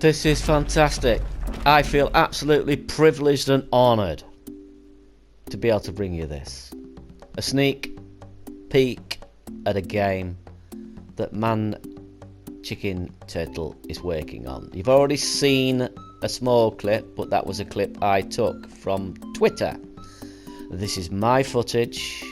This is fantastic. I feel absolutely privileged and honoured to be able to bring you this. A sneak peek at a game that ManChickenTurtle is working on. You've already seen a small clip, but that was a clip I took from Twitter. This is my footage.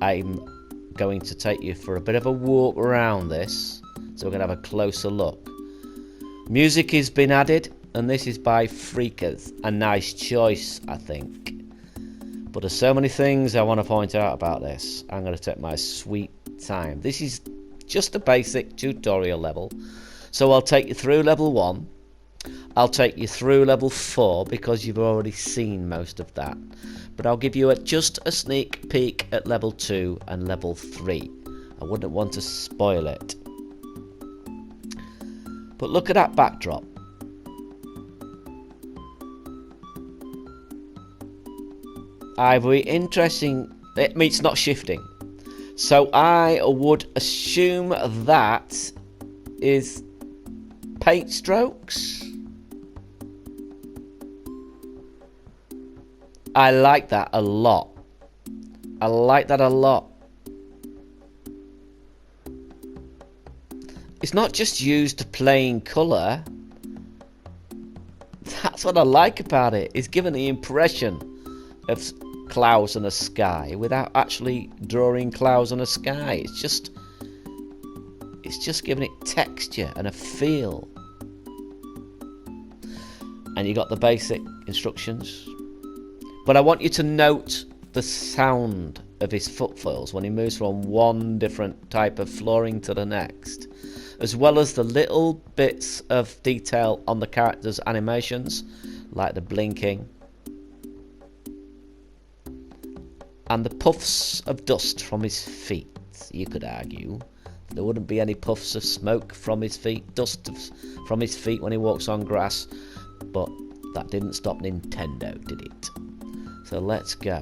I'm going to take you for a bit of a walk around this, so we're going to have a closer look. Music has been added, and this is by Freakers. A nice choice, I think. But there's so many things I want to point out about this. I'm going to take my sweet time. This is just a basic tutorial level. So I'll take you through level 1. I'll take you through level 4 because you've already seen most of that. But I'll give you just a sneak peek at level 2 and level 3. I wouldn't want to spoil it. But look at that backdrop. Very interesting. It's not shifting. So I would assume that is paint strokes. I like that a lot. I like that a lot. It's not just used to plain colour. That's what I like about it. It's given the impression of clouds and a sky without actually drawing clouds and a sky. It's just giving it texture and a feel. And you got the basic instructions. But I want you to note the sound of his footfalls when he moves from one different type of flooring to the next, as well as the little bits of detail on the character's animations, like the blinking and the puffs of dust from his feet. You could argue there wouldn't be any puffs of smoke from his feet, dust from his feet when he walks on grass, but that didn't stop Nintendo, did it? So let's go.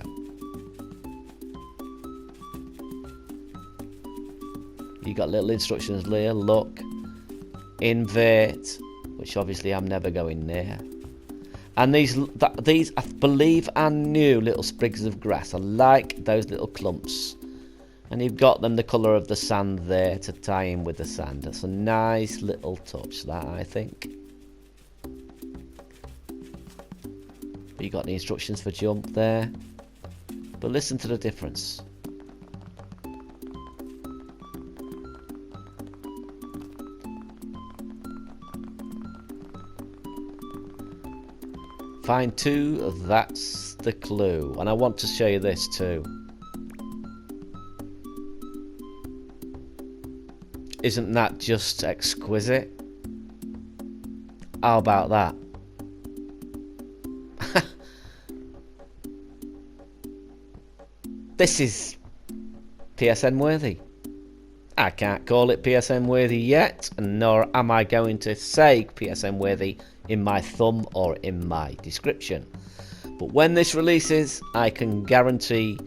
You got little instructions there. Look, invert, which obviously I'm never going near. And these I believe are new little sprigs of grass. I like those little clumps. And you've got them the colour of the sand there to tie in with the sand. That's a nice little touch, that, I think. But you got the instructions for jump there. But listen to the difference. Find 2, that's the clue. And I want to show you this too. Isn't that just exquisite? How about that? This is PSN worthy. I can't call it PSN worthy yet, nor am I going to say PSN worthy in my thumb or in my description. But when this releases, I can guarantee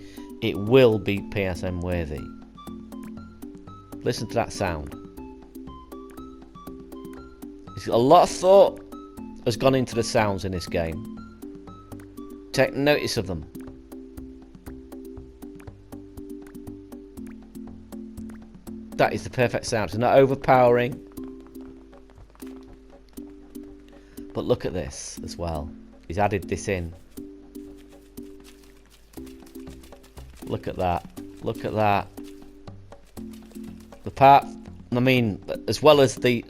it will be PSN worthy. Listen to that sound. A lot of thought has gone into the sounds in this game. Take notice of them. That is the perfect sound. It's not overpowering. But look at this as well. He's added this in. Look at that. Look at that. The part, I mean, as well as the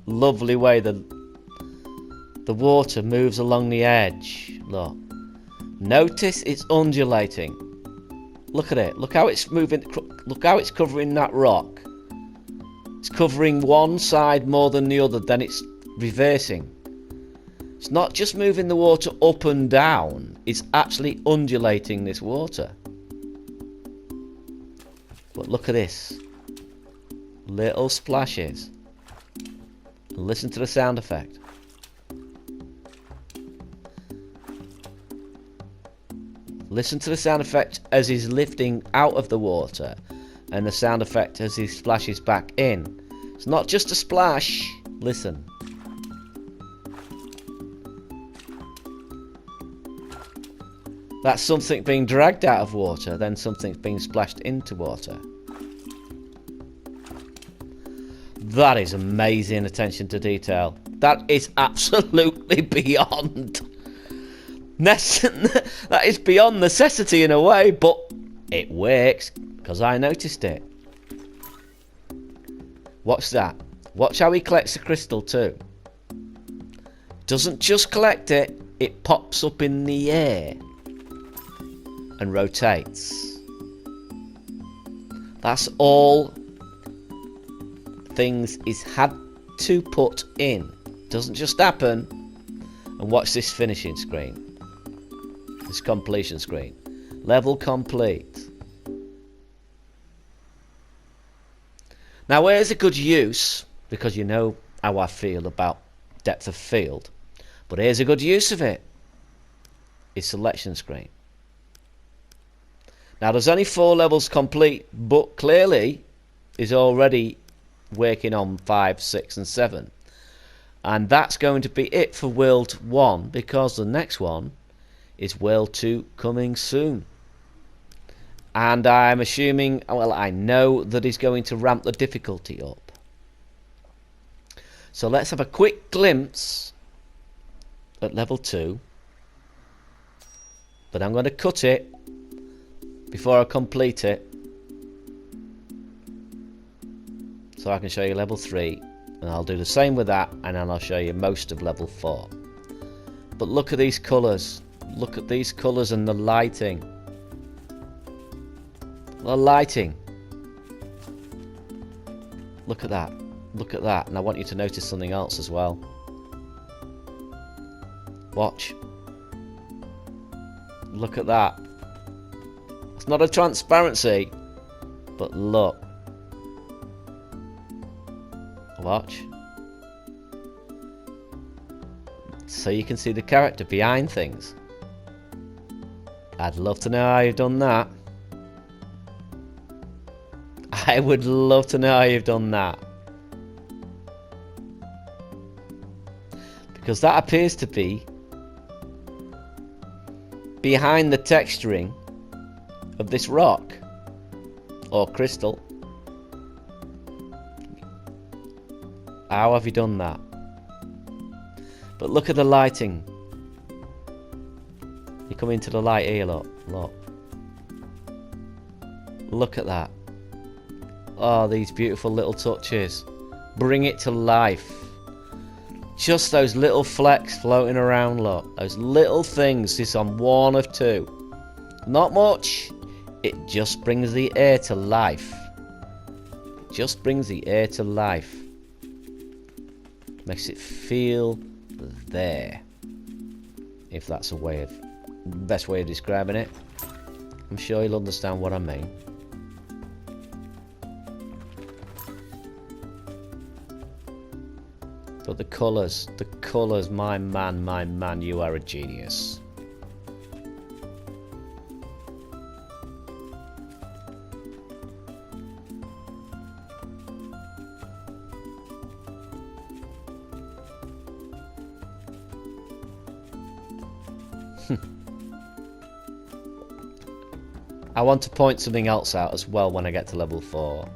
lovely way the water moves along the edge. Look. Notice it's undulating. Look at it. Look how it's moving. Look how it's covering that rock. It's covering one side more than the other, then it's reversing. It's not just moving the water up and down, it's actually undulating this water. But look at this. Little splashes. Listen to the sound effect. Listen to the sound effect as he's lifting out of the water, and the sound effect as he splashes back in. It's not just a splash. Listen. That's something being dragged out of water, then something's being splashed into water. That is amazing attention to detail. That is absolutely beyond. That is beyond necessity in a way, but it works because I noticed it. Watch that. Watch how he collects the crystal too. Doesn't just collect it, it pops up in the air and rotates. That's all things is had to put in. Doesn't just happen. And watch this finishing screen. This completion screen. Level complete. Now where's a good use, because you know how I feel about depth of field, but here's a good use of it. It's selection screen. Now there's only 4 levels complete, but clearly is already working on 5, 6 and 7. And that's going to be it for World 1, because the next one is World 2 coming soon. And I'm assuming, well, I know that he's going to ramp the difficulty up. So let's have a quick glimpse at level 2. But I'm going to cut it before I complete it, so I can show you level 3. And I'll do the same with that, and then I'll show you most of level 4. But look at these colours. Look at these colours and the lighting. The lighting. Look at that. Look at that. And I want you to notice something else as well. Watch. Look at that. It's not a transparency, but look. Watch. So you can see the character behind things. I'd love to know how you've done that. I would love to know how you've done that. Because that appears to be behind the texturing of this rock or crystal. How have you done that? But look at the lighting. You come into the light here, look. Look. Look at that. Oh, these beautiful little touches. Bring it to life. Just those little flecks floating around, look. Those little things. This on 1 of 2. Not much. It just brings the air to life. It just brings the air to life. Makes it feel there. If that's a way of best way of describing it. I'm sure you'll understand what I mean. But the colours, my man, you are a genius. I want to point something else out as well when I get to level 4.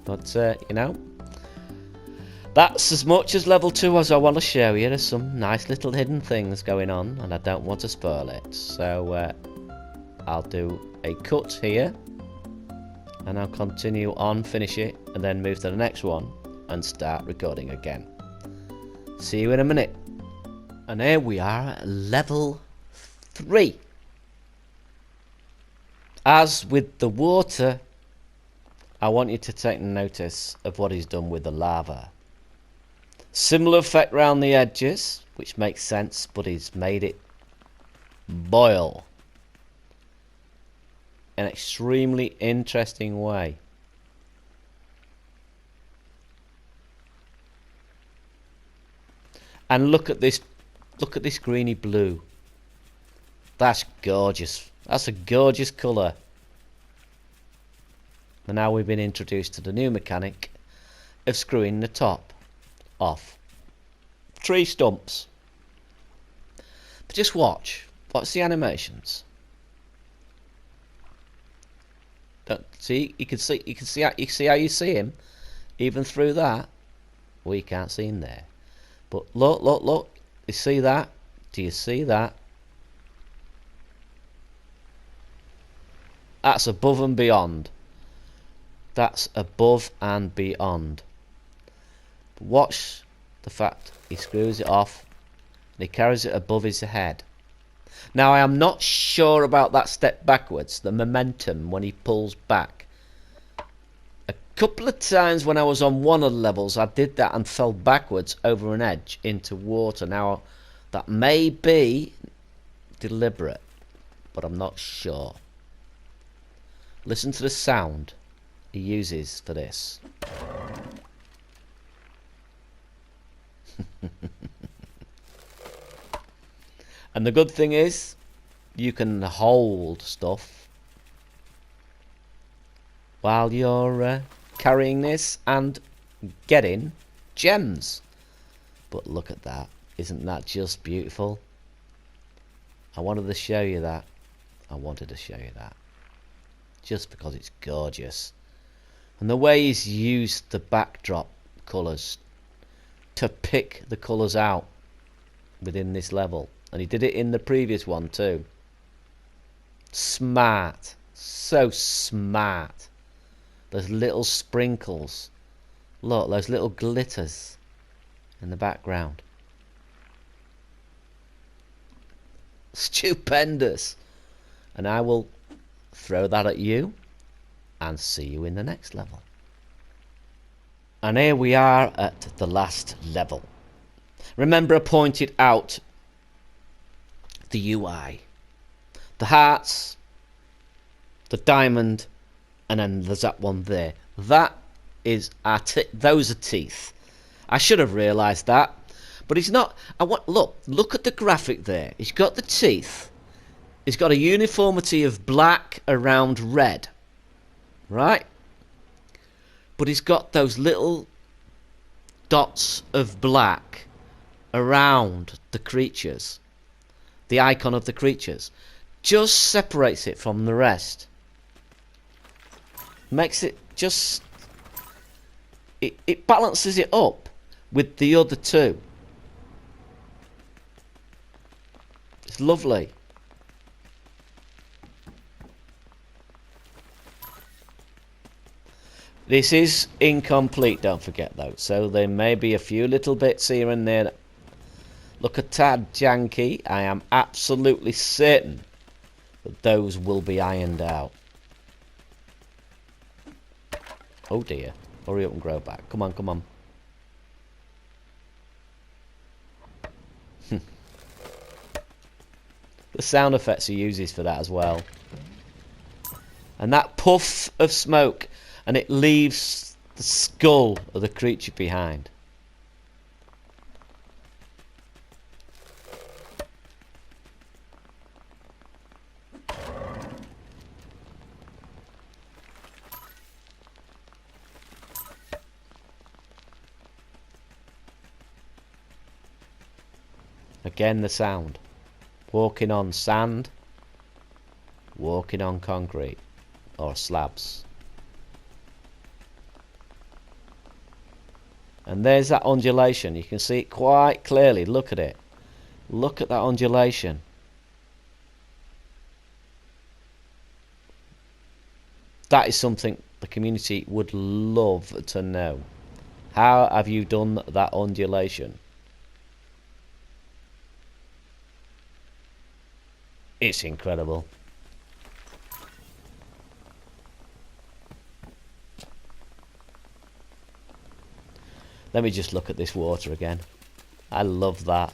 But, you know, that's as much as level 2 as I want to show you. There's some nice little hidden things going on, and I don't want to spoil it. So, I'll do a cut here, and I'll continue on, finish it, and then move to the next one, and start recording again. See you in a minute. And here we are at level 3. As with the water, I want you to take notice of what he's done with the lava. Similar effect around the edges, which makes sense, but he's made it boil. An extremely interesting way. And look at this greeny blue. That's gorgeous. That's a gorgeous colour. And now we've been introduced to the new mechanic of screwing the top off tree stumps. Just watch. Watch the animations. See, you can see how you see him, even through that. We can't see him there. But look. You see that? Do you see that? That's above and beyond. That's above and beyond. But watch the fact he screws it off and he carries it above his head. Now I am not sure about that step backwards, the momentum when he pulls back. A couple of times when I was on one of the levels I did that and fell backwards over an edge into water. Now that may be deliberate, but I'm not sure. Listen to the sound he uses for this. And the good thing is, you can hold stuff while you're carrying this and getting gems. But look at that. Isn't that just beautiful? I wanted to show you that. Just because it's gorgeous. And the way he's used the backdrop colours to pick the colours out within this level. And he did it in the previous one too. Smart. So smart. Those little sprinkles. Look, those little glitters in the background. Stupendous. And I will throw that at you and see you in the next level. And here we are at the last level. Remember I pointed out the UI, the hearts, the diamond, and then there's that one there. That is our those are teeth. I should have realised that, but it's not. Look at the graphic there. It's got the teeth. It's got a uniformity of black around red, right? But it's got those little dots of black around the creatures. The icon of the creatures just separates it from the rest. Makes it just... It balances it up with the other two. It's lovely. This is incomplete, don't forget though. So there may be a few little bits here and there that look a tad janky. I am absolutely certain that those will be ironed out. Oh dear. Hurry up and grow back. Come on. The sound effects he uses for that as well. And that puff of smoke, and it leaves the skull of the creature behind. Again, the sound. Walking on sand, walking on concrete or slabs. And there's that undulation. You can see it quite clearly. Look at it. Look at that undulation. That is something the community would love to know. How have you done that undulation? It's incredible. Let me just look at this water again. I love that.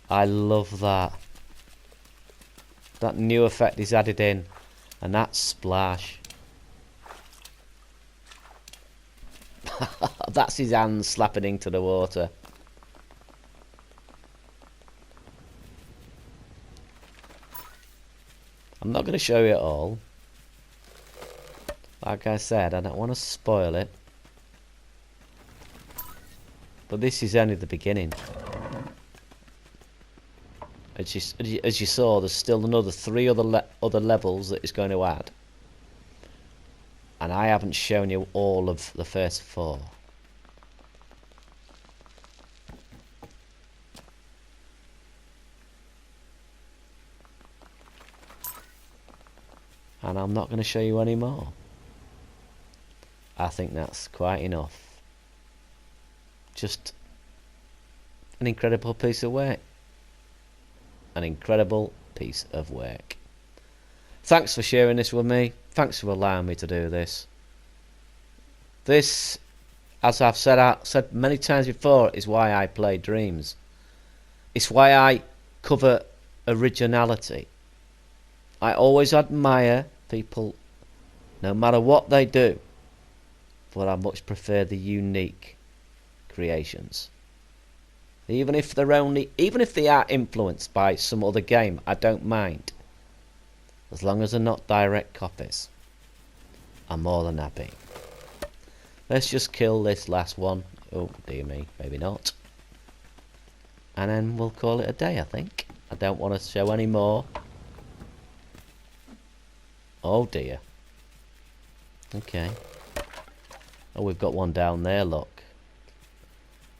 I love that. That new effect is added in. And that splash. That's his hands slapping into the water. I'm not going to show you it all. Like I said, I don't want to spoil it. But this is only the beginning. As you saw, there's still another 3 other levels that it's going to add. And I haven't shown you all of the first 4. And I'm not going to show you any more. I think that's quite enough. Just an incredible piece of work. An incredible piece of work. Thanks for sharing this with me. Thanks for allowing me to do this. This, as I've said many times before, is why I play Dreams. It's why I cover originality. I always admire people, no matter what they do, but I much prefer the unique creations. Even if they are influenced by some other game, I don't mind. As long as they're not direct copies, I'm more than happy. Let's just kill this last one. Oh dear me, maybe not. And then we'll call it a day, I think. I don't want to show any more. Oh dear. Okay. Oh, we've got one down there, look.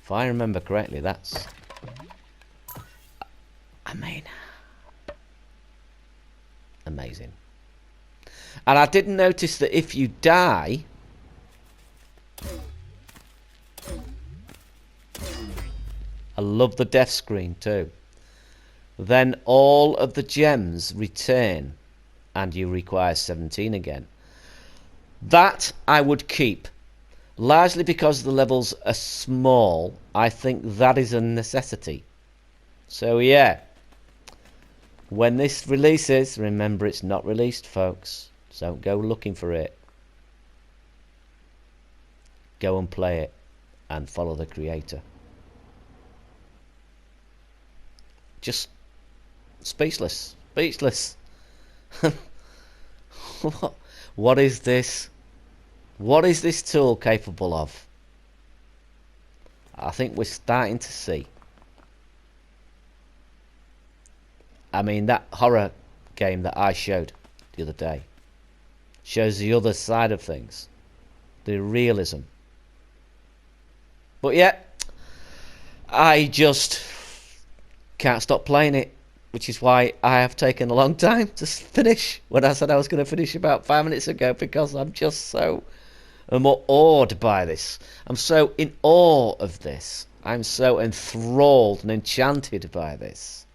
If I remember correctly, that's... I mean... amazing. And I did notice that if you die... I love the death screen too. Then all of the gems return and you require 17 again. That I would keep. Largely because the levels are small, I think that is a necessity. So yeah, when this releases, remember it's not released, folks. So don't go looking for it. Go and play it and follow the creator. Just speechless. What is this? What is this tool capable of? I think we're starting to see. I mean, that horror game that I showed the other day shows the other side of things. The realism. But yeah, I just can't stop playing it, which is why I have taken a long time to finish when I said I was going to finish about 5 minutes ago, because I'm just so awed by this. I'm so in awe of this. I'm so enthralled and enchanted by this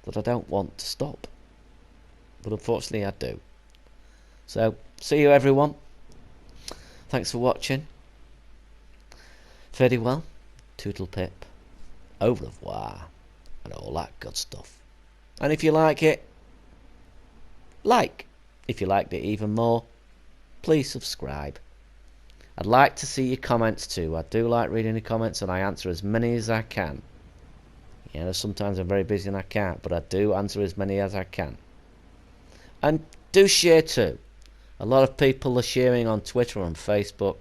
that I don't want to stop. But unfortunately I do. So, see you everyone. Thanks for watching. Fare thee well. Toodle pip. Au revoir. And all that good stuff. And if you like it, like. If you liked it even more, please subscribe. I'd like to see your comments too. I do like reading the comments and I answer as many as I can. You know, sometimes I'm very busy and I can't, but I do answer as many as I can. And do share too. A lot of people are sharing on Twitter and Facebook,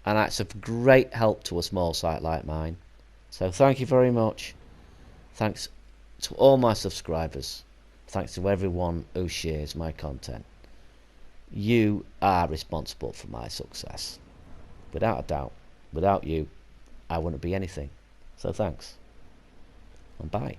and that's of great help to a small site like mine. So thank you very much. Thanks to all my subscribers. Thanks to everyone who shares my content. You are responsible for my success. Without a doubt. Without you, I wouldn't be anything. So thanks. And bye.